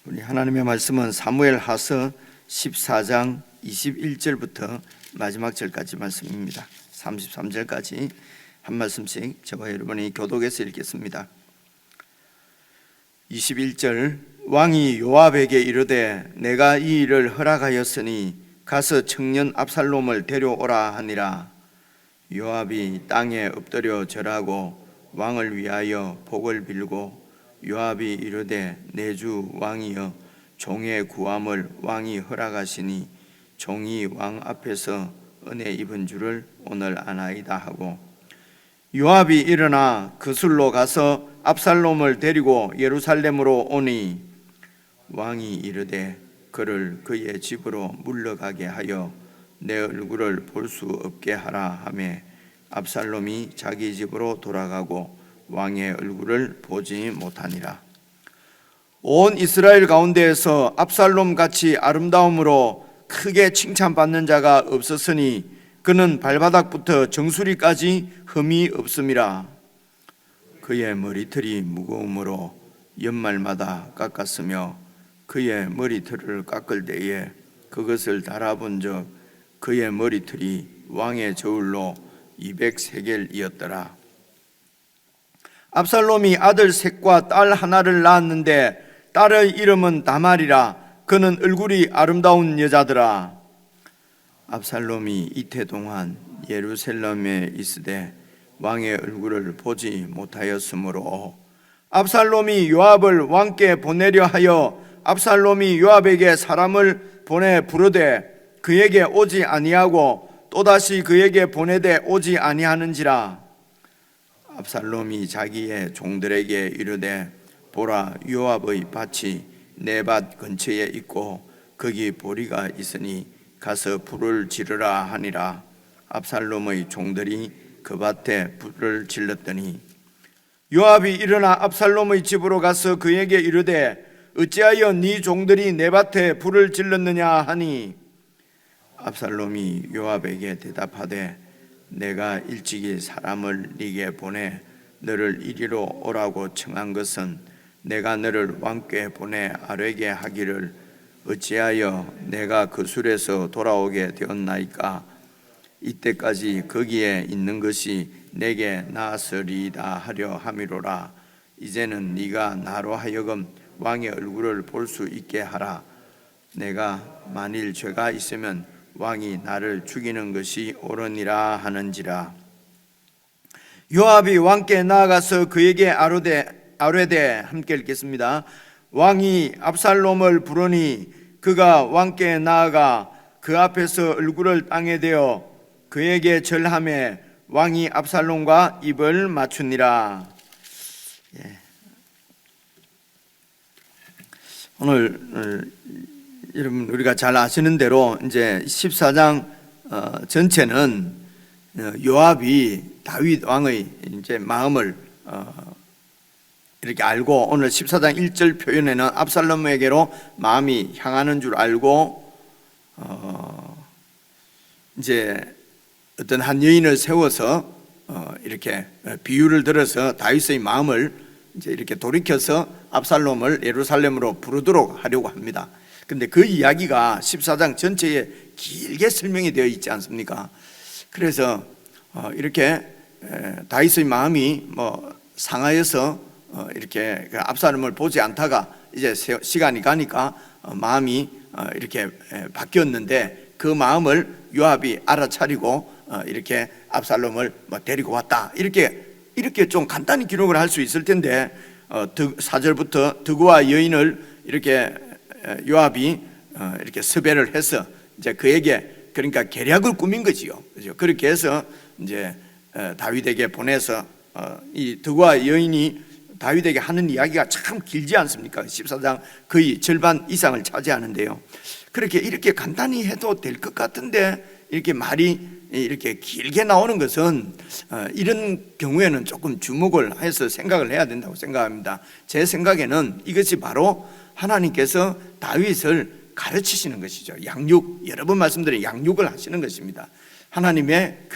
우리 하나님의 말씀은 사무엘하서 14장 21절부터 마지막 절까지 말씀입니다. 33절까지 한 말씀씩 저와 여러분이 교독해서 읽겠습니다. 21절. 왕이 요압에게 이르되 내가 이 일을 허락하였으니 가서 청년 압살롬을 데려오라 하니라. 요압이 땅에 엎드려 절하고 왕을 위하여 복을 빌고 요압이 이르되 내 주 왕이여 종의 구함을 왕이 허락하시니 종이 왕 앞에서 은혜 입은 줄을 오늘 아나이다 하고, 요압이 일어나 그술로 가서 압살롬을 데리고 예루살렘으로 오니 왕이 이르되 그를 그의 집으로 물러가게 하여 내 얼굴을 볼 수 없게 하라 하매 압살롬이 자기 집으로 돌아가고 왕의 얼굴을 보지 못하니라. 온 이스라엘 가운데에서 압살롬 같이 아름다움으로 크게 칭찬받는 자가 없었으니 그는 발바닥부터 정수리까지 흠이 없음이라. 그의 머리털이 무거움으로 연말마다 깎았으며 그의 머리털을 깎을 때에 그것을 달아본 적 그의 머리털이 왕의 저울로 200세겔이었더라. 압살롬이 아들 셋과 딸 하나를 낳았는데 딸의 이름은 다말이라. 그는 얼굴이 아름다운 여자더라. 압살롬이 이태 동안 예루살렘에 있으되 왕의 얼굴을 보지 못하였으므로 압살롬이 요압을 왕께 보내려 하여 압살롬이 요압에게 사람을 보내 부르되 그에게 오지 아니하고 또다시 그에게 보내되 오지 아니하는지라. 압살롬이 자기의 종들에게 이르되 보라, 요압의 밭이 내 밭 근처에 있고 거기 보리가 있으니 가서 불을 지르라 하니라. 압살롬의 종들이 그 밭에 불을 질렀더니 요압이 일어나 압살롬의 집으로 가서 그에게 이르되 어찌하여 네 종들이 내 밭에 불을 질렀느냐 하니, 압살롬이 요압에게 대답하되 내가 일찍이 사람을 네게 보내 너를 이리로 오라고 청한 것은 내가 너를 왕께 보내 아뢰게 하기를 어찌하여 내가 그술에서 돌아오게 되었나이까. 이때까지 거기에 있는 것이 내게 나으리이다 하려 함이로라. 이제는 네가 나로 하여금 왕의 얼굴을 볼 수 있게 하라. 내가 만일 죄가 있으면 왕이 나를 죽이는 것이 옳으니라 하는지라. 요압이 왕께 나아가서 그에게 아뢰되 함께 읽겠습니다. 왕이 압살롬을 부르니 그가 왕께 나아가 그 앞에서 얼굴을 땅에 대어 그에게 절하매 왕이 압살롬과 입을 맞추니라. 오늘 여러분 우리가 잘 아시는 대로 이제 14장 전체는 요압이 다윗 왕의 이제 마음을 이렇게 알고, 오늘 14장 1절 표현에는 압살롬에게로 마음이 향하는 줄 알고 이제 어떤 한 여인을 세워서 이렇게 비유를 들어서 다윗의 마음을 이제 이렇게 돌이켜서 압살롬을 예루살렘으로 부르도록 하려고 합니다. 근데 그 이야기가 14장 전체에 길게 설명이 되어 있지 않습니까? 그래서 이렇게 다윗의 마음이 상하여서 이렇게 압살롬을 보지 않다가 이제 시간이 가니까 마음이 이렇게 바뀌었는데 그 마음을 요압이 알아차리고 이렇게 압살롬을 데리고 왔다. 이렇게 좀 간단히 기록을 할 수 있을 텐데 4절부터 드구와 여인을 이렇게 요압이 이렇게 섭외를 해서 이제 그에게 그러니까 계략을 꾸민 거지요. 그죠? 그렇게 해서 이제 다윗에게 보내서 이 드구와 여인이 다윗에게 하는 이야기가 참 길지 않습니까? 14장 거의 절반 이상을 차지하는데요. 이렇게 간단히 해도 될 것 같은데 이렇게 말이 이렇게 길게 나오는 것은 이런 경우에는 조금 주목을 해서 생각을 해야 된다고 생각합니다. 제 생각에는 이것이 바로 하나님께서 다윗을 가르치시는 것이죠. 여러 번 말씀드린 양육을 하시는 것입니다. 하나님의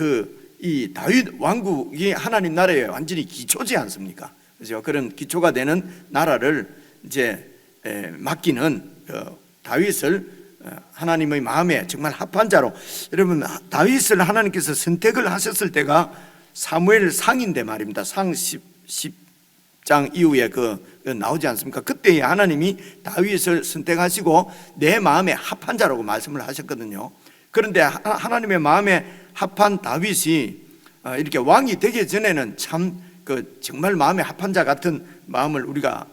이 다윗 왕국이 하나님 나라의 완전히 기초지 않습니까? 그죠? 그런 기초가 되는 나라를 이제 맡기는 다윗을 하나님의 마음에 정말 합한 자로, 여러분 다윗을 하나님께서 선택을 하셨을 때가 사무엘 상인데 말입니다. 상 10장 이후에 나오지 않습니까? 그때 하나님이 다윗을 선택하시고 내 마음에 합한 자라고 말씀을 하셨거든요. 그런데 하나님의 마음에 합한 다윗이 이렇게 왕이 되기 전에는 참 정말 마음에 합한 자 같은 마음을 우리가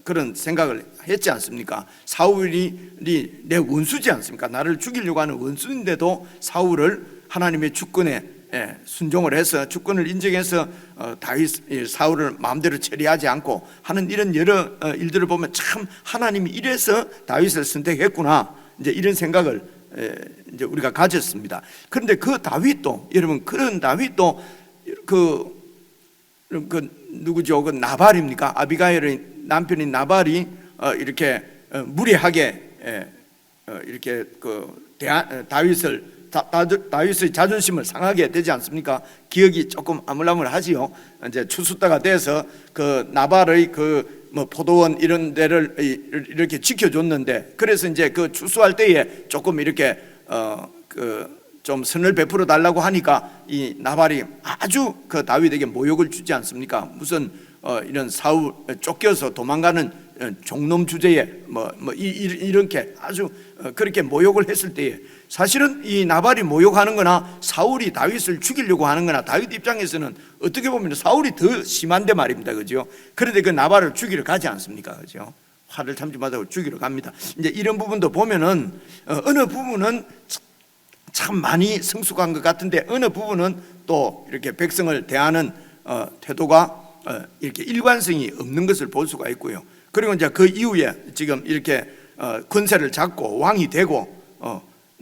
그런 생각을 했지 않습니까? 사울이 내 원수지 않습니까? 나를 죽이려고 하는 원수인데도 사울을 하나님의 주권에 순종을 해서 주권을 인정해서 사울을 마음대로 처리하지 않고 하는 이런 여러 일들을 보면 참 하나님이 이래서 다윗을 선택했구나, 이제 이런 생각을 이제 우리가 가졌습니다. 그런데 그 다윗도, 여러분 그런 다윗도 누구죠? 나발입니까? 아비가일의 남편인 나발이 이렇게 무례하게 이렇게 다윗의 자존심을 상하게 되지 않습니까? 기억이 조금 아물아물하지요. 이제 추수때가 돼서 나발의 포도원 이런 데를 이렇게 지켜줬는데, 그래서 이제 추수할 때에 조금 이렇게 좀 선을 베풀어 달라고 하니까 이 나발이 아주 다윗에게 모욕을 주지 않습니까? 무슨 이런 사울 쫓겨서 도망가는 종놈 주제에 이렇게 아주 그렇게 모욕을 했을 때에, 사실은 이 나발이 모욕하는 거나 사울이 다윗을 죽이려고 하는 거나 다윗 입장에서는 어떻게 보면 사울이 더 심한데 말입니다. 그죠? 그런데 그 나발을 죽이러 가지 않습니까? 그죠? 화를 참지 못하고 죽이러 갑니다. 이제 이런 부분도 보면은 어느 부분은 참 많이 성숙한 것 같은데 어느 부분은 또 이렇게 백성을 대하는 태도가 이렇게 일관성이 없는 것을 볼 수가 있고요. 그리고 이제 그 이후에 지금 이렇게 권세를 잡고 왕이 되고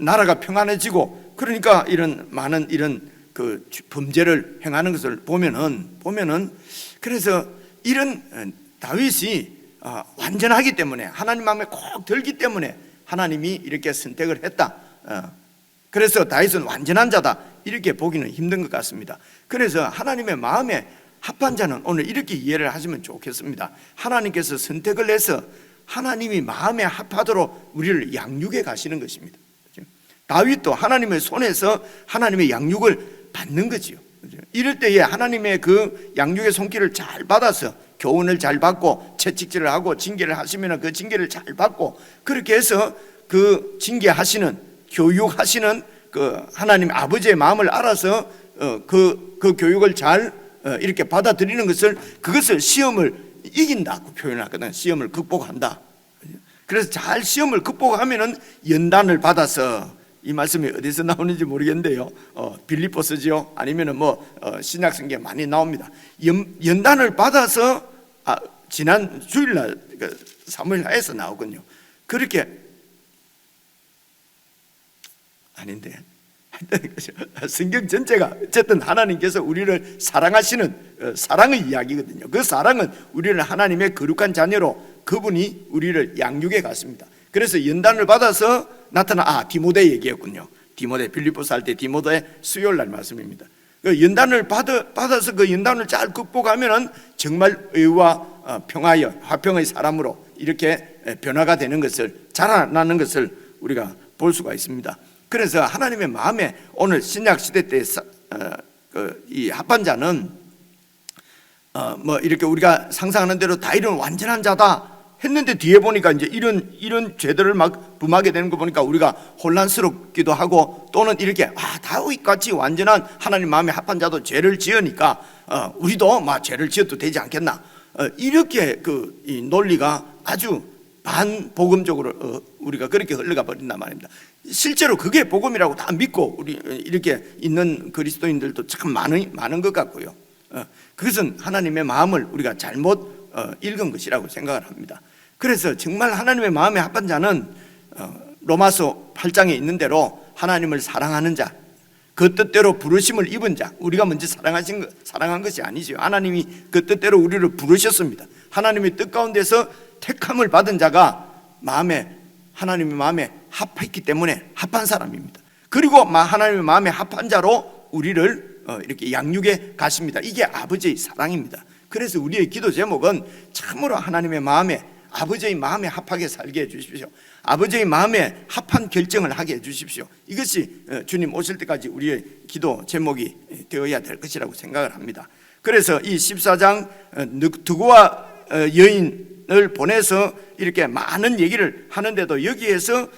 나라가 평안해지고, 그러니까 이런 많은 이런 범죄를 행하는 것을 보면은 그래서 이런 다윗이 완전하기 때문에, 하나님 마음에 꼭 들기 때문에 하나님이 이렇게 선택을 했다. 그래서 다윗은 완전한 자다, 이렇게 보기는 힘든 것 같습니다. 그래서 하나님의 마음에 합한 자는 오늘 이렇게 이해를 하시면 좋겠습니다. 하나님께서 선택을 해서 하나님이 마음에 합하도록 우리를 양육해 가시는 것입니다. 다윗도 하나님의 손에서 하나님의 양육을 받는 거지요. 이럴 때에 하나님의 그 양육의 손길을 잘 받아서 교훈을 잘 받고 채찍질을 하고 징계를 하시면 그 징계를 잘 받고, 그렇게 해서 그 징계하시는, 교육하시는 하나님 아버지의 마음을 알아서 그 교육을 잘 이렇게 받아들이는 그것을 시험을 이긴다고 표현하거든. 시험을 극복한다. 그래서 잘 시험을 극복하면은 연단을 받아서, 이 말씀이 어디서 나오는지 모르겠는데요. 빌립보서지요. 아니면은 신약 성경에 많이 나옵니다. 연단을 받아서 지난 주일날 사무엘하에서 나오군요. 그렇게 아닌데 성경 전체가 어쨌든 하나님께서 우리를 사랑하시는 사랑의 이야기거든요. 그 사랑은 우리를 하나님의 거룩한 자녀로 그분이 우리를 양육해 갔습니다. 그래서 연단을 받아서 나타난 디모데 얘기였군요. 디모데, 빌립보서 할 때 디모데 수요일 날 말씀입니다. 그 연단을 받아서 그 연단을 잘 극복하면은 정말 의와 평화의 화평의 사람으로 이렇게 변화가 되는 것을, 자라나는 것을 우리가 볼 수가 있습니다. 그래서 하나님의 마음에 오늘 신약 시대 때 이 합한 자는 이렇게 우리가 상상하는 대로 다윗은 완전한 자다 했는데, 뒤에 보니까 이제 이런 죄들을 막 범하게 되는 거 보니까 우리가 혼란스럽기도 하고, 또는 이렇게 다윗같이 완전한 하나님 마음에 합한 자도 죄를 지으니까 우리도 죄를 지어도 되지 않겠나, 이렇게 이 논리가 아주 반복음적으로 우리가 그렇게 흘러가 버린단 말입니다. 실제로 그게 복음이라고 다 믿고 우리 이렇게 있는 그리스도인들도 참 많은 것 같고요. 그것은 하나님의 마음을 우리가 잘못 읽은 것이라고 생각을 합니다. 그래서 정말 하나님의 마음에 합한 자는 로마서 8장에 있는 대로 하나님을 사랑하는 자, 그 뜻대로 부르심을 입은 자, 우리가 먼저 사랑한 것이 아니죠. 하나님이 그 뜻대로 우리를 부르셨습니다. 하나님의 뜻 가운데서 택함을 받은 자가 하나님의 마음에 합했기 때문에 합한 사람입니다. 그리고 하나님의 마음에 합한 자로 우리를 이렇게 양육해 가십니다. 이게 아버지의 사랑입니다. 그래서 우리의 기도 제목은 참으로 하나님의 마음에 아버지의 마음에 합하게 살게 해주십시오. 아버지의 마음에 합한 결정을 하게 해주십시오. 이것이 주님 오실 때까지 우리의 기도 제목이 되어야 될 것이라고 생각을 합니다. 그래서 이 14장 드고와 여인을 보내서 이렇게 많은 얘기를 하는데도 여기에서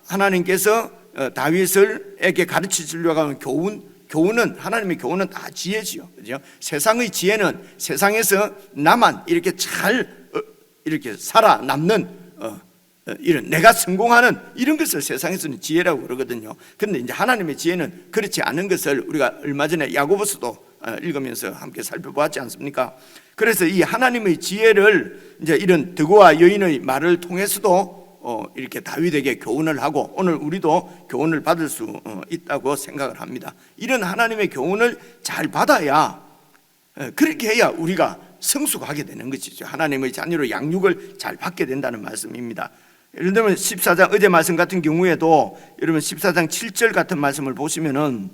하나님께서 다윗에게 가르쳐 주려고 하는 교훈은, 하나님의 교훈은 다 지혜지요. 그죠? 세상의 지혜는 세상에서 나만 이렇게 잘 이렇게 살아남는 이런 내가 성공하는 이런 것을 세상에서는 지혜라고 그러거든요. 그런데 이제 하나님의 지혜는 그렇지 않은 것을 우리가 얼마 전에 야고보서도 읽으면서 함께 살펴보았지 않습니까? 그래서 이 하나님의 지혜를 이제 이런 드고와 여인의 말을 통해서도 이렇게 다윗에게 교훈을 하고 오늘 우리도 교훈을 받을 수 있다고 생각을 합니다. 이런 하나님의 교훈을 잘 받아야, 그렇게 해야 우리가 성숙하게 되는 것이죠. 하나님의 자녀로 양육을 잘 받게 된다는 말씀입니다. 예를 들면 14장 어제 말씀 같은 경우에도 여러분 14장 7절 같은 말씀을 보시면은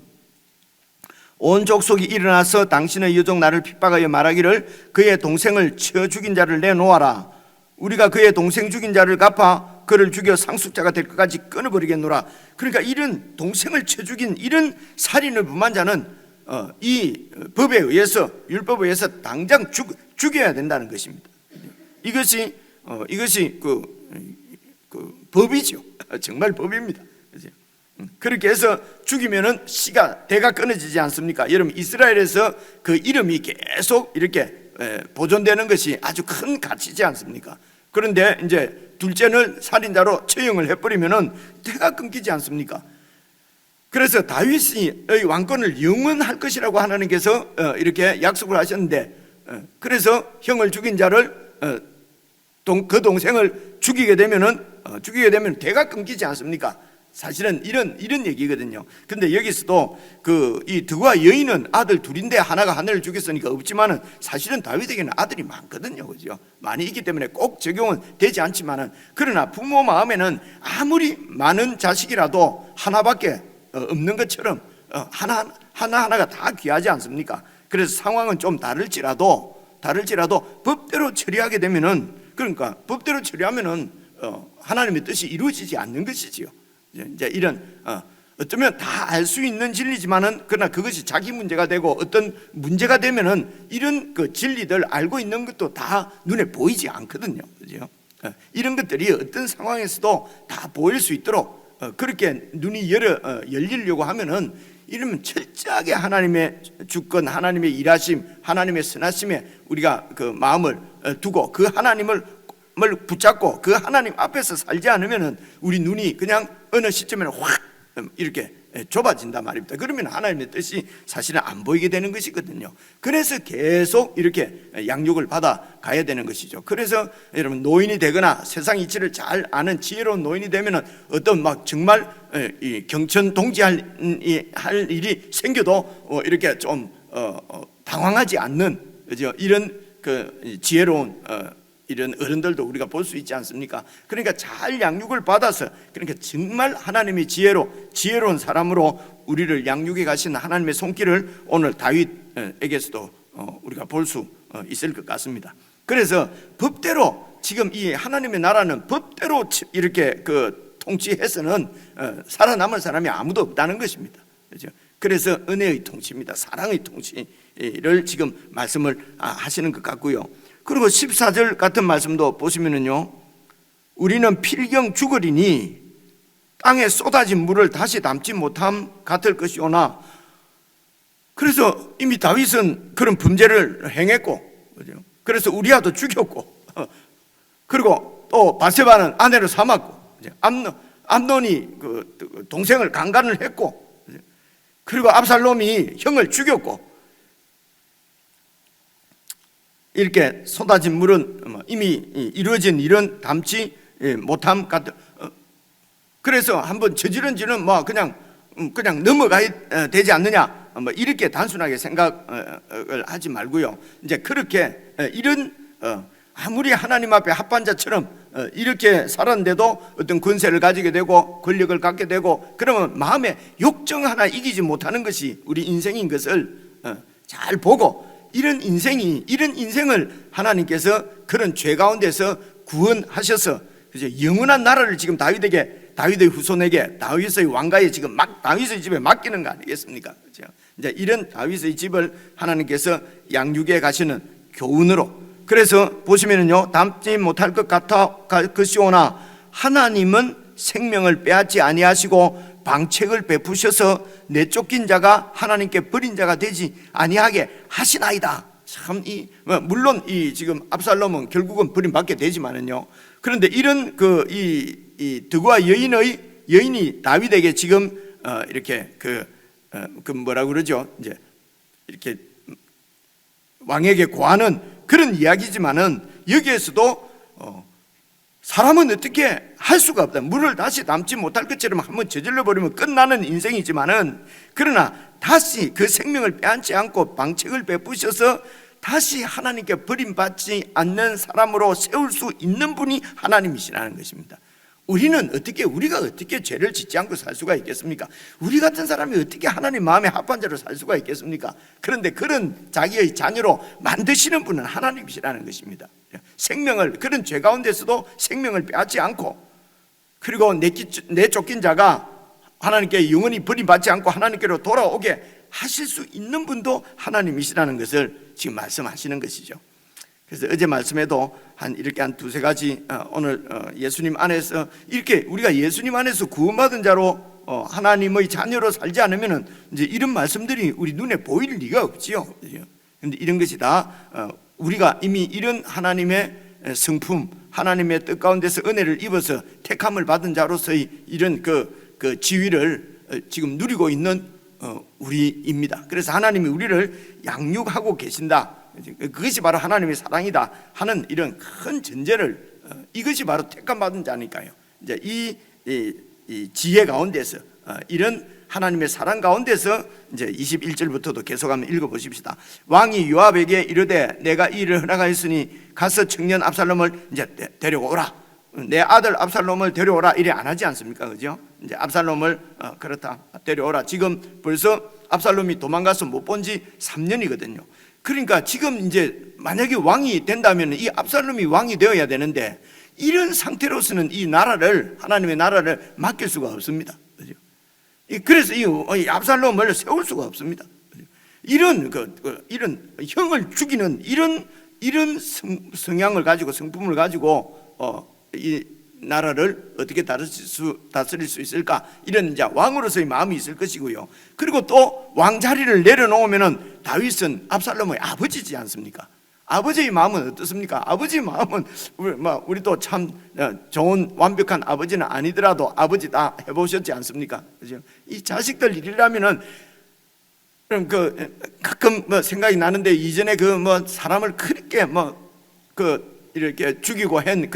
온 족속이 일어나서 당신의 여종 나를 핍박하여 말하기를 그의 동생을 쳐 죽인 자를 내놓아라. 우리가 그의 동생 죽인 자를 갚아 그를 죽여 상속자가 될 것까지 끊어버리겠노라. 그러니까 이런 동생을 쳐 죽인 이런 살인을 범한 자는 이 법에 의해서, 율법에 의해서 당장 죽여야 된다는 것입니다. 이것이 그 법이죠. 정말 법입니다. 그렇게 해서 죽이면은 대가 끊어지지 않습니까? 여러분 이스라엘에서 그 이름이 계속 이렇게 보존되는 것이 아주 큰 가치지 않습니까? 그런데 이제 둘째는 살인자로 처형을 해버리면은 대가 끊기지 않습니까? 그래서 다윗의 왕권을 영원할 것이라고 하나님께서 이렇게 약속을 하셨는데, 그래서 형을 죽인 자를 그 동생을 죽이게 되면 대가 끊기지 않습니까? 사실은 이런 얘기거든요. 근데 여기서도 이 드고와 여인은 아들 둘인데 하나가 하나를 죽였으니까 없지만은 사실은 다윗에게는 아들이 많거든요. 그죠? 많이 있기 때문에 꼭 적용은 되지 않지만은, 그러나 부모 마음에는 아무리 많은 자식이라도 하나밖에 없는 것처럼 하나하나가 다 귀하지 않습니까? 그래서 상황은 좀 다를지라도 법대로 처리하게 되면은, 그러니까 법대로 처리하면은 하나님의 뜻이 이루어지지 않는 것이지요. 이제 이런 어쩌면 다 알 수 있는 진리지만은, 그러나 그것이 자기 문제가 되고 어떤 문제가 되면은 이런 그 진리들 알고 있는 것도 다 눈에 보이지 않거든요. 그죠? 이런 것들이 어떤 상황에서도 다 보일 수 있도록 그렇게 눈이 열리려고 하면은, 이러면 철저하게 하나님의 주권, 하나님의 일하심, 하나님의 선하심에 우리가 그 마음을 두고 그 하나님을 붙잡고 그 하나님 앞에서 살지 않으면은 우리 눈이 그냥 어느 시점에는 확 이렇게 좁아진단 말입니다. 그러면 하나님의 뜻이 사실은 안 보이게 되는 것이거든요. 그래서 계속 이렇게 양육을 받아 가야 되는 것이죠. 그래서 여러분 노인이 되거나 세상 이치를 잘 아는 지혜로운 노인이 되면은 어떤 막 정말 경천 동지할 일이 생겨도 이렇게 좀 당황하지 않는, 그죠? 이런 그 지혜로운 이런 어른들도 우리가 볼 수 있지 않습니까? 그러니까 잘 양육을 받아서, 그러니까 정말 하나님의 지혜로운 사람으로 우리를 양육해 가신 하나님의 손길을 오늘 다윗에게서도 우리가 볼 수 있을 것 같습니다. 그래서 법대로 지금 이 하나님의 나라는 법대로 이렇게 그 통치해서는 살아남을 사람이 아무도 없다는 것입니다. 그렇죠? 그래서 은혜의 통치입니다. 사랑의 통치를 지금 말씀을 하시는 것 같고요. 그리고 14절 같은 말씀도 보시면은요, 우리는 필경 죽으리니 땅에 쏟아진 물을 다시 담지 못함 같을 것이오나, 그래서 이미 다윗은 그런 범죄를 행했고, 그죠? 그래서 우리아도 죽였고, 그리고 또 바세바는 아내를 삼았고, 암논이 그 동생을 강간을 했고, 그리고 압살롬이 형을 죽였고, 이렇게 쏟아진 물은 이미 이루어진 일은 담지 못함 같은. 그래서 한번 저지른 지는 뭐 그냥 넘어가야 되지 않느냐, 뭐 이렇게 단순하게 생각을 하지 말고요. 이제 그렇게 이런 아무리 하나님 앞에 합한 자처럼 이렇게 살았는데도 어떤 권세를 가지게 되고 권력을 갖게 되고, 그러면 마음에 욕정 하나 이기지 못하는 것이 우리 인생인 것을 잘 보고, 이런 인생을 하나님께서 그런 죄 가운데서 구원하셔서 영원한 나라를 지금 다윗의 후손에게, 다윗의 왕가에 지금 다윗의 집에 맡기는 거 아니겠습니까? 그렇죠? 이제 이런 다윗의 집을 하나님께서 양육해 가시는 교훈으로, 그래서 보시면은요, 닮지 못할 것 같으시오나 하나님은 생명을 빼앗지 아니하시고 방책을 베푸셔서 내쫓긴 자가 하나님께 버린 자가 되지 아니하게 하시나이다. 참, 물론 지금 압살롬은 결국은 버림받게 되지만은요, 그런데 이런 이 드고와 여인이 다윗에게 지금 이렇게 뭐라 그러죠? 이제 이렇게 왕에게 고하는 그런 이야기지만은, 여기에서도 사람은 어떻게 할 수가 없다. 물을 다시 담지 못할 것처럼 한번 저질러 버리면 끝나는 인생이지만은, 그러나 다시 그 생명을 빼앗지 않고 방책을 베푸셔서 다시 하나님께 버림받지 않는 사람으로 세울 수 있는 분이 하나님이시라는 것입니다. 우리가 어떻게 죄를 짓지 않고 살 수가 있겠습니까? 우리 같은 사람이 어떻게 하나님 마음에 합한 자로 살 수가 있겠습니까? 그런데 그런 자기의 자녀로 만드시는 분은 하나님이시라는 것입니다. 그런 죄 가운데서도 생명을 빼앗지 않고, 그리고 내쫓긴 자가 하나님께 영원히 버림받지 않고 하나님께로 돌아오게 하실 수 있는 분도 하나님이시라는 것을 지금 말씀하시는 것이죠. 그래서 어제 말씀에도 이렇게 한 두세 가지, 오늘 예수님 안에서 이렇게 우리가 예수님 안에서 구원받은 자로 하나님의 자녀로 살지 않으면은 이제 이런 말씀들이 우리 눈에 보일 리가 없지요. 그런데 이런 것이 다 우리가 이미 이런 하나님의 성품, 하나님의 뜻 가운데서 은혜를 입어서 택함을 받은 자로서의 이런 그 지위를 지금 누리고 있는 우리입니다. 그래서 하나님이 우리를 양육하고 계신다, 그것이 바로 하나님의 사랑이다 하는 이런 큰 전제를, 이것이 바로 택함 받은 자니까요. 이제 이 지혜 가운데서, 이런 하나님의 사랑 가운데서 이제 21절부터도 계속 한번 읽어보십시다. 왕이 요압에게 이르되 내가 이 일을 허락하였으니 가서 청년 압살롬을 이제 데려오라. 내 아들 압살롬을 데려오라 이래 안 하지 않습니까? 그죠? 이제 압살롬을 그렇다 데려오라. 지금 벌써 압살롬이 도망가서 못 본 지 3년이거든요. 그러니까 지금 이제 만약에 왕이 된다면 이 압살롬이 왕이 되어야 되는데, 이런 상태로서는 이 나라를, 하나님의 나라를 맡길 수가 없습니다. 그죠? 그래서 이 압살롬을 세울 수가 없습니다. 그죠? 이런 형을 죽이는 이런 성향을 가지고, 성품을 가지고 이 나라를 어떻게 다스릴 수 있을까? 이런 이제 왕으로서의 마음이 있을 것이고요. 그리고 또 왕자리를 내려놓으면은 다윗은 압살롬의 아버지지 않습니까? 아버지의 마음은 어떻습니까? 아버지의 마음은 우리도 참 좋은 완벽한 아버지는 아니더라도 아버지 다 해보셨지 않습니까? 그죠? 이 자식들 일이라면은 가끔 생각이 나는데, 이전에 사람을 그렇게 이렇게 죽이고 한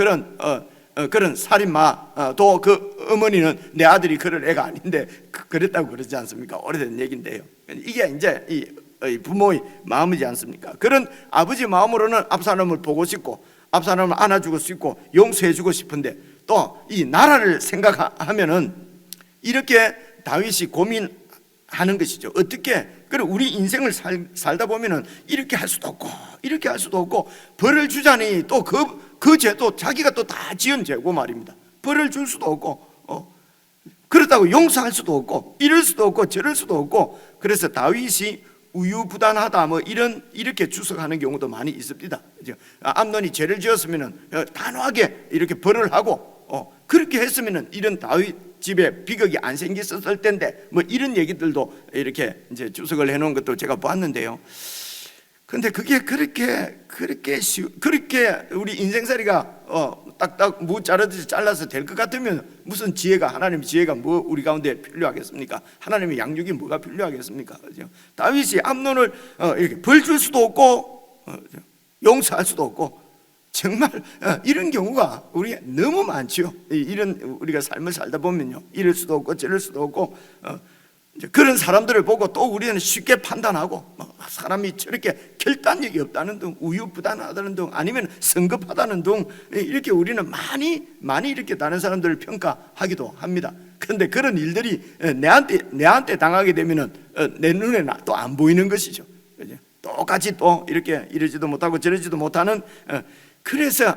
그런 살인마도 그 어머니는 내 아들이 그럴 애가 아닌데 그랬다고 그러지 않습니까? 오래된 얘기인데요. 이게 이제 이 부모의 마음이지 않습니까? 그런 아버지 마음으로는 압살롬을 보고 싶고 압살롬을 안아주고 싶고 용서해주고 싶은데, 또 이 나라를 생각하면은 이렇게 다윗이 고민하는 것이죠. 어떻게, 그리고 우리 인생을 살다 보면은 이렇게 할 수도 없고 이렇게 할 수도 없고, 벌을 주자니 또 그 죄도 자기가 또 다 지은 죄고 말입니다. 벌을 줄 수도 없고, 그렇다고 용서할 수도 없고, 이럴 수도 없고 저럴 수도 없고, 그래서 다윗이 우유부단하다 이렇게 주석하는 경우도 많이 있습니다. 암논이 죄를 지었으면은 단호하게 이렇게 벌을 하고, 그렇게 했으면은 이런 다윗 집에 비극이 안 생겼을 텐데, 이런 얘기들도 이렇게 이제 주석을 해놓은 것도 제가 보았는데요. 그런데 그게 그렇게 우리 인생살이가 딱딱 무 자르듯이 잘라서 될 것 같으면 무슨 지혜가, 하나님의 지혜가 우리 가운데 필요하겠습니까? 하나님의 양육이 뭐가 필요하겠습니까? 그죠? 다윗이 암논을 이렇게 벌 줄 수도 없고 용서할 수도 없고, 정말 이런 경우가 우리가 너무 많죠. 이런 우리가 삶을 살다 보면요, 이럴 수도 없고 저럴 수도 없고, 그런 사람들을 보고 또 우리는 쉽게 판단하고, 사람이 저렇게 결단력이 없다는 등, 우유부단하다는 등, 아니면 성급하다는 등, 이렇게 우리는 많이 이렇게 다른 사람들을 평가하기도 합니다. 그런데 그런 일들이 내한테 당하게 되면은 내 눈에 또 안 보이는 것이죠. 똑같이 또 이렇게 이러지도 못하고 저러지도 못하는 그래서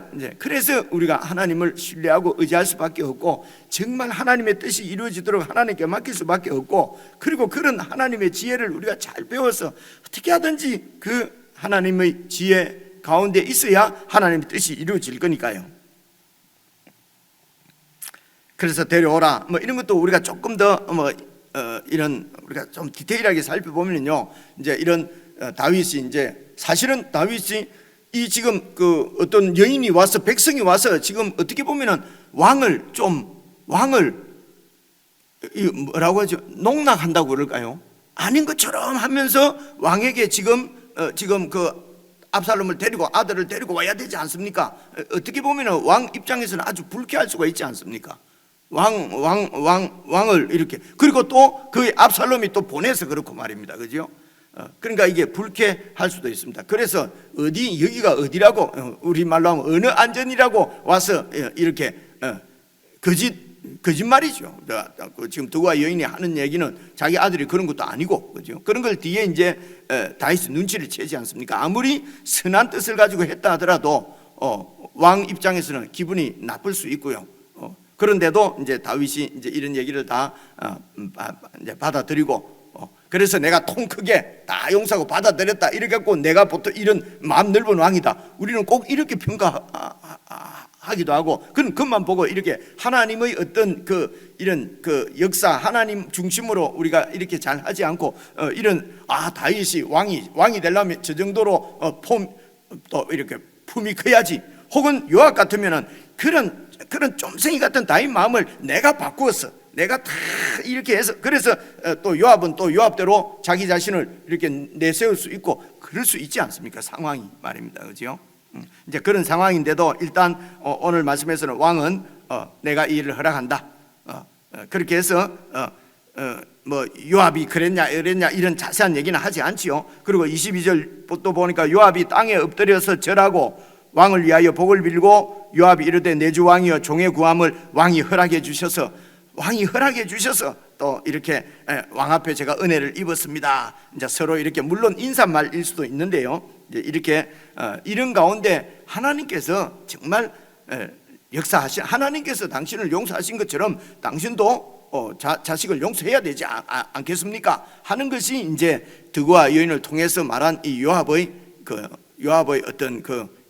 우리가 하나님을 신뢰하고 의지할 수밖에 없고 정말 하나님의 뜻이 이루어지도록 하나님께 맡길 수밖에 없고 그리고 그런 하나님의 지혜를 우리가 잘 배워서 어떻게 하든지 그 하나님의 지혜 가운데 있어야 하나님의 뜻이 이루어질 거니까요. 그래서 데려오라 뭐 이런 것도 우리가 조금 더 이런 우리가 좀 디테일하게 살펴보면요, 이제 이런 다윗이 이제 사실은 다윗이 이 지금 그 어떤 여인이 와서 백성이 와서 지금 어떻게 보면은 왕을 뭐라고 하죠? 농락한다고 그럴까요? 아닌 것처럼 하면서 왕에게 지금 그 압살롬을 데리고 아들을 데리고 와야 되지 않습니까? 어떻게 보면은 왕 입장에서는 아주 불쾌할 수가 있지 않습니까? 왕을 이렇게 그리고 또 그 압살롬이 또 보내서 그렇고 말입니다. 그죠? 그러니까 이게 불쾌할 수도 있습니다. 그래서 여기가 어디라고 우리말로 하면 어느 안전이라고 와서 이렇게 거짓말이죠. 지금 드고와 여인이 하는 얘기는 자기 아들이 그런 것도 아니고, 그죠? 그런 걸 뒤에 이제 다윗이 눈치를 채지 않습니까? 아무리 선한 뜻을 가지고 했다 하더라도 왕 입장에서는 기분이 나쁠 수 있고요. 그런데도 이제 다윗이 이제 이런 얘기를 다 이제 받아들이고, 그래서 내가 통 크게 다 용서하고 받아들였다 이렇게 갖고 내가 보통 이런 마음 넓은 왕이다. 우리는 꼭 이렇게 평가하기도 하고, 그건 그것만 보고 이렇게 하나님의 어떤 이런 역사 하나님 중심으로 우리가 이렇게 잘 하지 않고 이런 다윗이 왕이 되려면 저 정도로 또 이렇게 품이 커야지. 혹은 요압 같으면은 그런 쫌생이 같은 다윗 마음을 내가 바꾸었어. 내가 다 이렇게 해서 그래서 또 요압은 또 요압대로 자기 자신을 이렇게 내세울 수 있고 그럴 수 있지 않습니까? 상황이 말입니다. 그죠? 이제 그런 상황인데도 일단 오늘 말씀에서는 왕은 내가 이 일을 허락한다. 그렇게 해서 뭐 요압이 그랬냐 이랬냐 이런 자세한 얘기는 하지 않지요. 그리고 22절 또 보니까 요압이 땅에 엎드려서 절하고 왕을 위하여 복을 빌고 요압이 이르되 내 주 왕이여 종의 구함을 왕이 허락해 주셔서 또 이렇게 왕 앞에 제가 은혜를 입었습니다. 이제 서로 이렇게 물론 인사말일 수도 있는데요. 이제 이렇게 이런 가운데 하나님께서 정말 역사하신 하나님께서 당신을 용서하신 것처럼 당신도 자식을 용서해야 되지 않겠습니까? 하는 것이 이제 드고와 여인을 통해서 말한 이 요압의 어떤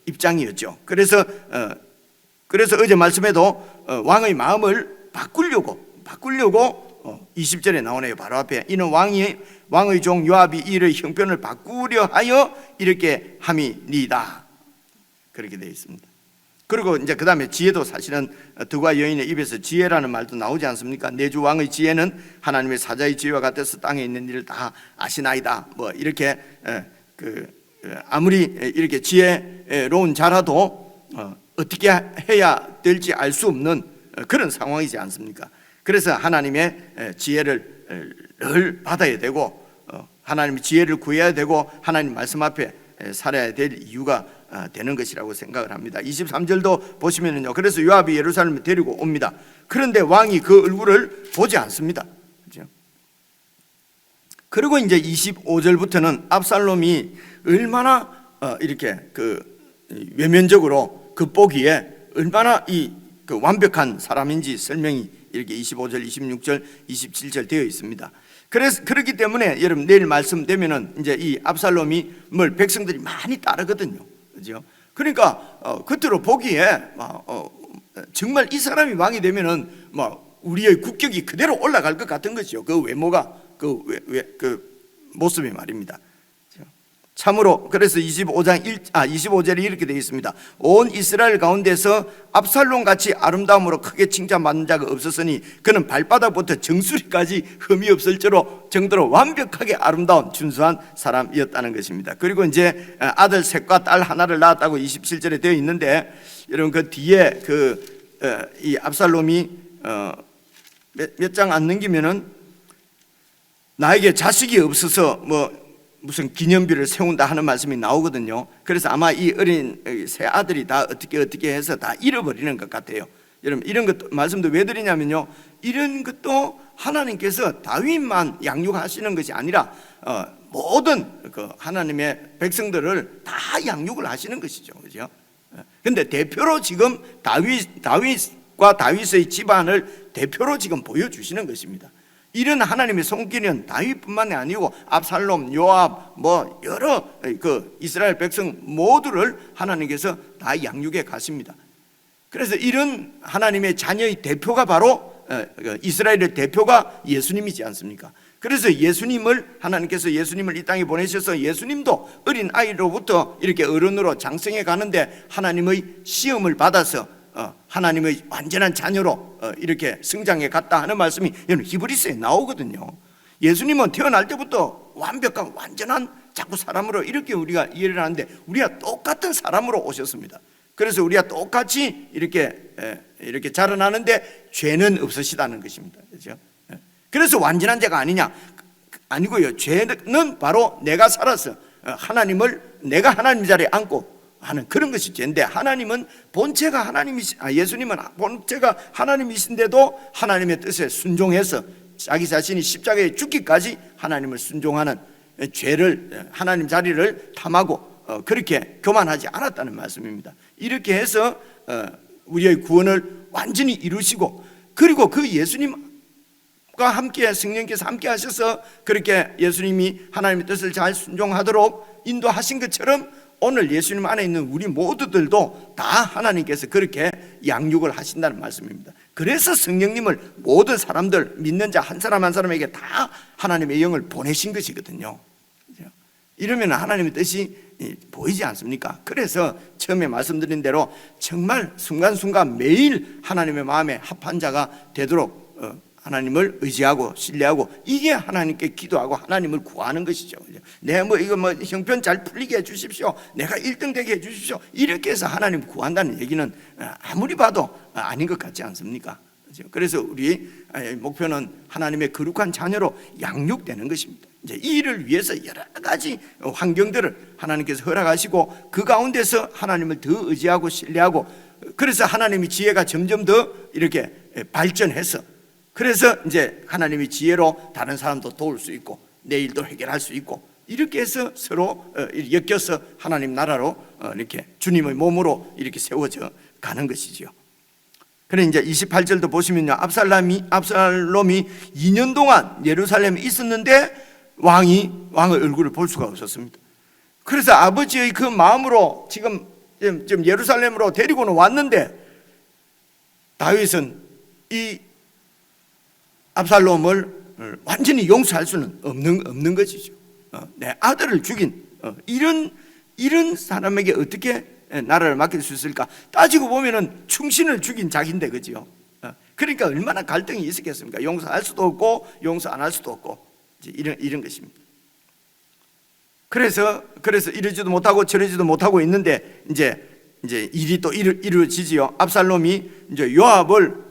입장이었죠. 그래서 어제 말씀에도 왕의 마음을 바꾸려고 20절에 나오네요. 바로 앞에 이는 왕의 종 요압이 이의 형편을 바꾸려 하여 이렇게 함이니이다. 그렇게 되어 있습니다. 그리고 이제 그 다음에 지혜도 사실은 드고와 여인의 입에서 지혜라는 말도 나오지 않습니까? 내 주 왕의 지혜는 하나님의 사자의 지혜와 같아서 땅에 있는 일을 다 아시나이다. 뭐 이렇게 아무리 이렇게 지혜로운 자라도 어떻게 해야 될지 알 수 없는 그런 상황이지 않습니까? 그래서 하나님의 지혜를 늘 받아야 되고 하나님의 지혜를 구해야 되고 하나님 말씀 앞에 살아야 될 이유가 되는 것이라고 생각을 합니다. 23절도 보시면요, 그래서 요압이 예루살렘에 데리고 옵니다. 그런데 왕이 그 얼굴을 보지 않습니다. 그렇죠? 그리고 이제 25절부터는 압살롬이 얼마나 이렇게 외면적으로 겉보기에 얼마나 완벽한 사람인지 설명이 이렇게 25절, 26절, 27절 되어 있습니다. 그래서 그렇기 때문에 여러분 내일 말씀되면은 이제 이 압살롬이 백성들이 많이 따르거든요. 그죠? 그러니까 겉으로 보기에 정말 이 사람이 왕이 되면은 우리의 국격이 그대로 올라갈 것 같은 것이죠. 그 외모가 그 모습이 말입니다. 참으로 그래서 25절에 이렇게 되어 있습니다. 온 이스라엘 가운데서 압살롬 같이 아름다움으로 크게 칭찬받는 자가 없었으니 그는 발바닥부터 정수리까지 흠이 없을 정도로 완벽하게 아름다운 준수한 사람이었다는 것입니다. 그리고 이제 아들 셋과 딸 하나를 낳았다고 27절에 되어 있는데 여러분 그 뒤에 이 압살롬이 몇 장 안 넘기면은 나에게 자식이 없어서 무슨 기념비를 세운다 하는 말씀이 나오거든요. 그래서 아마 이 어린 세 아들이 다 어떻게 해서 다 잃어버리는 것 같아요. 여러분 이런 것도 말씀도 왜 드리냐면요, 이런 것도 하나님께서 다윗만 양육하시는 것이 아니라 모든 그 하나님의 백성들을 다 양육을 하시는 것이죠, 그죠? 근데 대표로 지금 다윗과 다윗의 집안을 대표로 지금 보여주시는 것입니다. 이런 하나님의 손길은 다윗뿐만이 아니고 압살롬, 요압, 뭐 여러 그 이스라엘 백성 모두를 하나님께서 다 양육해 가십니다. 그래서 이런 하나님의 자녀의 대표가 바로 이스라엘의 대표가 예수님이지 않습니까? 그래서 하나님께서 예수님을 이 땅에 보내셔서 예수님도 어린 아이로부터 이렇게 어른으로 장성해 가는데 하나님의 시험을 받아서 하나님의 완전한 자녀로 이렇게 성장해 갔다 하는 말씀이 히브리서에 나오거든요. 예수님은 태어날 때부터 완벽한 완전한 자꾸 사람으로 이렇게 우리가 이해를 하는데 우리가 똑같은 사람으로 오셨습니다. 그래서 우리가 똑같이 이렇게 자라나는데 죄는 없으시다는 것입니다. 그렇죠? 그래서 완전한 자가 아니냐? 아니고요. 죄는 바로 내가 살아서 내가 하나님 자리에 앉고 하는 그런 것이 죄인데, 하나님은 본체가 예수님은 본체가 하나님이신데도 하나님의 뜻에 순종해서 자기 자신이 십자가에 죽기까지 하나님을 순종하는 죄를, 하나님 자리를 탐하고 그렇게 교만하지 않았다는 말씀입니다. 이렇게 해서 우리의 구원을 완전히 이루시고, 그리고 그 예수님과 함께 성령께서 함께 하셔서 그렇게 예수님이 하나님의 뜻을 잘 순종하도록 인도하신 것처럼 오늘 예수님 안에 있는 우리 모두들도 다 하나님께서 그렇게 양육을 하신다는 말씀입니다. 그래서 성령님을 모든 사람들, 믿는 자 한 사람 한 사람에게 다 하나님의 영을 보내신 것이거든요. 이러면 하나님의 뜻이 보이지 않습니까? 그래서 처음에 말씀드린 대로 정말 순간순간 매일 하나님의 마음에 합한 자가 되도록 하나님을 의지하고 신뢰하고, 이게 하나님께 기도하고 하나님을 구하는 것이죠. 내가 이거 형편 잘 풀리게 해주십시오, 내가 1등 되게 해주십시오, 이렇게 해서 하나님 구한다는 얘기는 아무리 봐도 아닌 것 같지 않습니까? 그래서 우리 목표는 하나님의 거룩한 자녀로 양육되는 것입니다. 이제 이 일을 위해서 여러 가지 환경들을 하나님께서 허락하시고 그 가운데서 하나님을 더 의지하고 신뢰하고, 그래서 하나님의 지혜가 점점 더 이렇게 발전해서, 그래서 이제 하나님의 지혜로 다른 사람도 도울 수 있고 내 일도 해결할 수 있고, 이렇게 해서 서로 엮여서 하나님 나라로 이렇게 주님의 몸으로 이렇게 세워져 가는 것이지요. 그래 이제 28절도 보시면요, 압살롬이 2년 동안 예루살렘에 있었는데 왕의 얼굴을 볼 수가 없었습니다. 그래서 아버지의 그 마음으로 지금 예루살렘으로 데리고는 왔는데 다윗은 이 압살롬을 완전히 용서할 수는 없는 것이죠. 내 아들을 죽인 이런 사람에게 어떻게 나라를 맡길 수 있을까? 따지고 보면은 충신을 죽인 자기인데, 그죠? 그러니까 얼마나 갈등이 있었겠습니까? 용서할 수도 없고 용서 안 할 수도 없고 이런 것입니다. 그래서 이러지도 못하고 저러지도 못하고 있는데 이제 일이 또 이루어지지요. 압살롬이 이제 요압을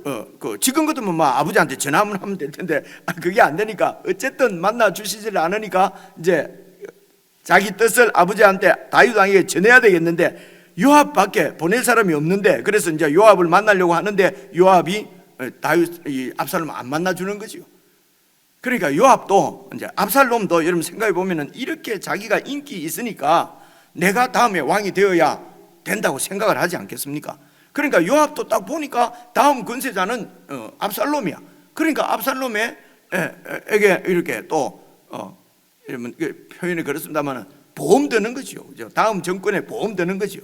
지금 같으면 뭐 아버지한테 전화만 하면 될 텐데 그게 안 되니까 어쨌든 만나 주시지를 않으니까 이제 자기 뜻을 아버지한테 다윗 왕에게 전해야 되겠는데 요압밖에 보낼 사람이 없는데, 그래서 이제 요압을 만나려고 하는데 요압이 압살롬을 안 만나주는 거지요. 그러니까 요압도 이제 압살롬도 여러분 생각해 보면은 이렇게 자기가 인기 있으니까 내가 다음에 왕이 되어야 된다고 생각을 하지 않겠습니까? 그러니까 요압도 딱 보니까 다음 권세자는 압살롬이야. 그러니까 압살롬에게 이렇게 또 이러면 표현이 그렇습니다만은 보험 되는 거죠. 다음 정권에 보험 되는 거죠.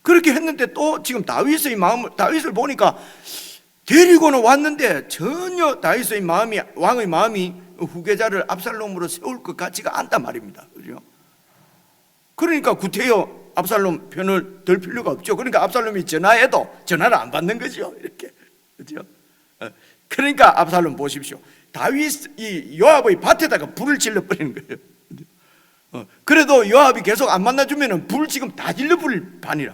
그렇게 했는데 또 지금 다윗을 보니까 데리고는 왔는데 전혀 왕의 마음이 후계자를 압살롬으로 세울 것 같지가 않단 말입니다. 그죠? 그러니까 구태여 압살롬 편을 들 필요가 없죠. 그러니까 압살롬이 전화해도 전화를 안 받는 거죠. 이렇게. 그죠? 그러니까 압살롬 보십시오. 이 요압의 밭에다가 불을 질러버리는 거예요. 그래도 요압이 계속 안 만나주면은 불 지금 다 질러버릴 판이라.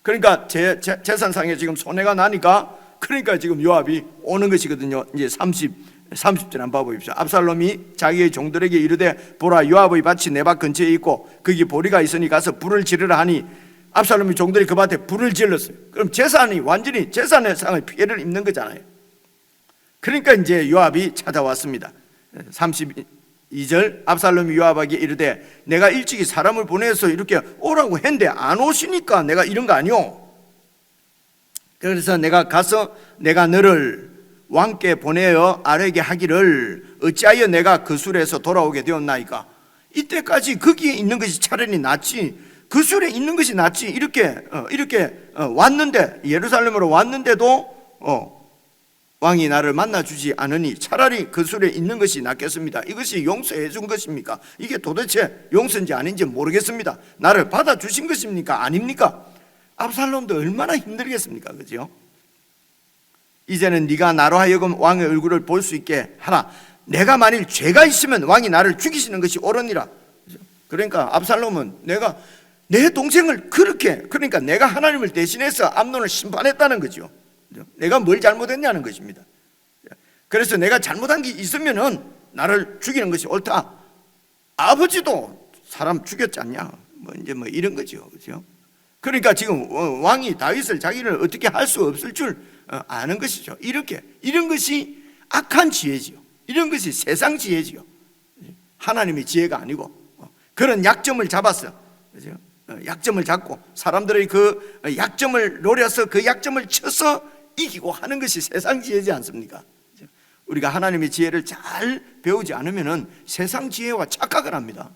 그러니까 재산상에 지금 손해가 나니까, 그러니까 지금 요압이 오는 것이거든요. 이제 30절 한번 봐보십시오. 압살롬이 자기의 종들에게 이르되 보라, 요압의 밭이 내 밭 근처에 있고 거기 보리가 있으니 가서 불을 지르라 하니 압살롬의 종들이 그 밭에 불을 질렀어요. 그럼 완전히 재산의 상의 피해를 입는 거잖아요. 그러니까 이제 요압이 찾아왔습니다. 2절 압살롬이 요압에게 이르되 내가 일찍이 사람을 보내서 이렇게 오라고 했는데 안 오시니까 내가 이런 거 아니오. 그래서 내가 가서 내가 너를 왕께 보내어 아뢰게 하기를 어찌하여 내가 그 술에서 돌아오게 되었나이까. 이때까지 거기에 있는 것이 차라리 낫지, 그 술에 있는 것이 낫지. 이렇게 왔는데, 예루살렘으로 왔는데도 왕이 나를 만나주지 않으니 차라리 그 술에 있는 것이 낫겠습니다. 이것이 용서해 준 것입니까? 이게 도대체 용서인지 아닌지 모르겠습니다. 나를 받아주신 것입니까? 아닙니까? 압살롬도 얼마나 힘들겠습니까? 그죠? 이제는 네가 나로 하여금 왕의 얼굴을 볼 수 있게 하라. 내가 만일 죄가 있으면 왕이 나를 죽이시는 것이 옳으니라. 그러니까 압살롬은 내가 내 동생을 그러니까 내가 하나님을 대신해서 암논을 심판했다는 거죠. 내가 뭘 잘못했냐는 것입니다. 그래서 내가 잘못한 게 있으면은 나를 죽이는 것이 옳다. 아버지도 사람 죽였지 않냐? 뭐 이런 거죠. 그죠? 그러니까 지금 왕이 다윗을 자기를 어떻게 할 수 없을 줄 아는 것이죠. 이런 것이 악한 지혜지요. 이런 것이 세상 지혜지요. 하나님의 지혜가 아니고 그런 약점을 잡았어. 그죠? 약점을 잡고 사람들의 그 약점을 노려서 그 약점을 쳐서 이기고 하는 것이 세상 지혜지 않습니까? 우리가 하나님의 지혜를 잘 배우지 않으면은 세상 지혜와 착각을 합니다.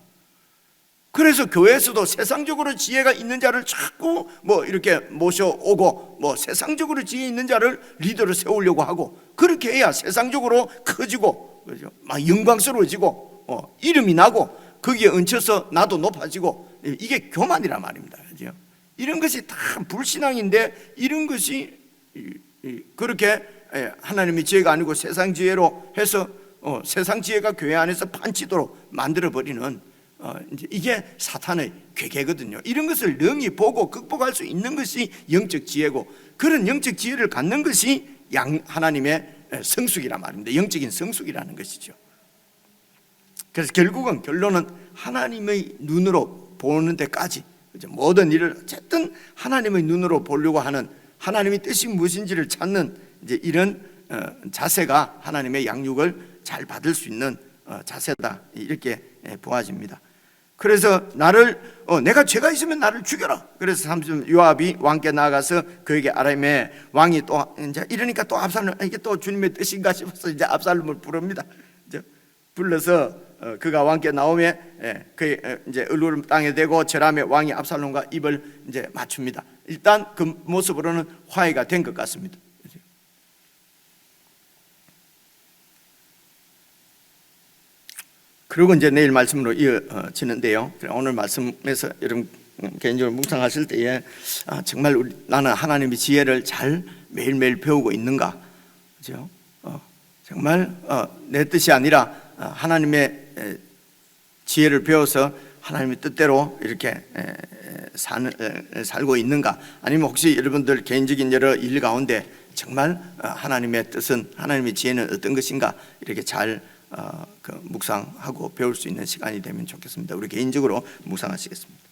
그래서 교회에서도 세상적으로 지혜가 있는 자를 자꾸 이렇게 모셔오고 세상적으로 지혜 있는 자를 리더로 세우려고 하고, 그렇게 해야 세상적으로 커지고, 그죠? 막 영광스러워지고 이름이 나고 거기에 얹혀서 나도 높아지고, 이게 교만이란 말입니다. 그죠? 이런 것이 다 불신앙인데, 이런 것이 그렇게 하나님의 지혜가 아니고 세상 지혜로 해서 세상 지혜가 교회 안에서 판치도록 만들어버리는 이게 사탄의 괴계거든요. 이런 것을 능히 보고 극복할 수 있는 것이 영적 지혜고, 그런 영적 지혜를 갖는 것이 하나님의 성숙이란 말입니다. 영적인 성숙이라는 것이죠. 그래서 결론은 하나님의 눈으로 보는 데까지, 모든 일을 어쨌든 하나님의 눈으로 보려고 하는, 하나님의 뜻이 무엇인지를 찾는 이런 자세가 하나님의 양육을 잘 받을 수 있는 자세다, 이렇게 보아집니다. 그래서 내가 죄가 있으면 나를 죽여라. 그래서 요압이 왕께 나아가서 그에게 아뢰매, 왕이 또 이제 이러니까 또 압살롬, 이게 또 주님의 뜻인가 싶어서 이제 압살롬을 부릅니다. 불러서 그가 왕께 나오매 그 이제 얼굴을 땅에 대고 절하며 왕이 압살롬과 입을 이제 맞춥니다. 일단 그 모습으로는 화해가 된 것 같습니다. 그리고 이제 내일 말씀으로 이어지는데요. 오늘 말씀에서 여러분 개인적으로 묵상하실 때에 정말 나는 하나님의 지혜를 잘 매일매일 배우고 있는가? 그죠? 정말 내 뜻이 아니라 하나님의 지혜를 배워서 하나님의 뜻대로 이렇게 살고 있는가? 아니면 혹시 여러분들 개인적인 여러 일 가운데 정말 하나님의 뜻은, 하나님의 지혜는 어떤 것인가? 이렇게 잘 묵상하고 배울 수 있는 시간이 되면 좋겠습니다. 우리 개인적으로 묵상하시겠습니다.